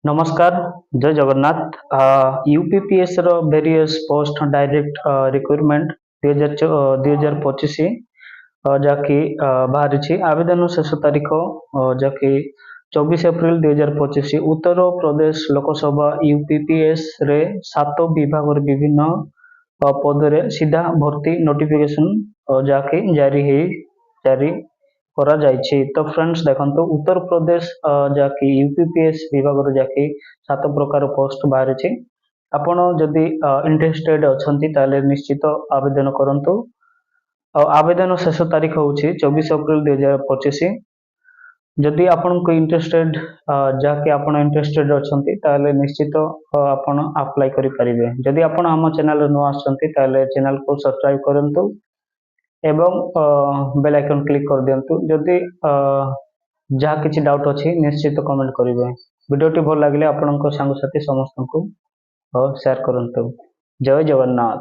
नमस्कार, जय जगन्नाथ। यूपीपीएस ର ଭେରିୟସ୍ ପୋଷ୍ଟ ଡାଇରେକ୍ଟ ରିକ୍ରୁଟମେଣ୍ଟ 2025 ଯାହାକି ବାହାରିଛି। ଆବେଦନ ଶେଷ ତାରିଖ ଯାହାକି 24 ଏପ୍ରିଲ 2025। ଉତ୍ତର ପ୍ରଦେଶ ଲୋକସଭା यूपीपीएस ରେ 7 ବିଭାଗର ବିଭିନ୍ନ ପଦରେ ସିଧା ଭର୍ତ୍ତି ନୋଟିଫିକେସନ ଯାହାକି ଜାରି କରାଯାଇଛି। ତ फ्रेंड्स ଦେଖନ୍ତୁ ଉତ୍ତର ପ୍ରଦେଶ ଯାହାକି यूपीपीएस ବିଭାଗର ଯାହାକି 7 ପ୍ରକାର ପୋଷ୍ଟ ବାହାରିଛି। ଆପଣ ଯଦି ଇଣ୍ଟରେଷ୍ଟେଡ ଅଛନ୍ତି ତାହେଲେ ନିଶ୍ଚିତ ଆବେଦନ କରନ୍ତୁ। ଆବେଦନ ଶେଷ ତାରିଖ ହେଉଛି 24 ଏପ୍ରିଲ 2025। ଯଦି ଆପଣଙ୍କୁ ଇଣ୍ଟରେଷ୍ଟେଡ ଯାହାକି ଆପଣ ଇଣ୍ଟରେଷ୍ଟେଡ ଅଛନ୍ତି ତାହେଲେ ନିଶ୍ଚିତ ଆପଣ ଆପ୍ଲାଏ କରିପାରିବେ। ଯଦି ଆପଣ ଆମ ଚ୍ୟାନେଲରେ ନୂଆ ଆସିଛନ୍ତି ତାହେଲେ ଚ୍ୟାନେଲକୁ ସବସ୍କ୍ରାଇବ କରନ୍ତୁ ଏବଂ ବେଲ୍ ଆଇକନ୍ କ୍ଲିକ୍ କରିଦିଅନ୍ତୁ। ଯଦି ଯାହା କିଛି ଡାଉଟ୍ ଅଛି ନିଶ୍ଚିତ କମେଣ୍ଟ କରିବେ। ଭିଡ଼ିଓଟି ଭଲ ଲାଗିଲେ ଆପଣଙ୍କ ସାଙ୍ଗସାଥି ସମସ୍ତଙ୍କୁ ସେୟାର କରନ୍ତୁ। ଜୟ ଜଗନ୍ନାଥ।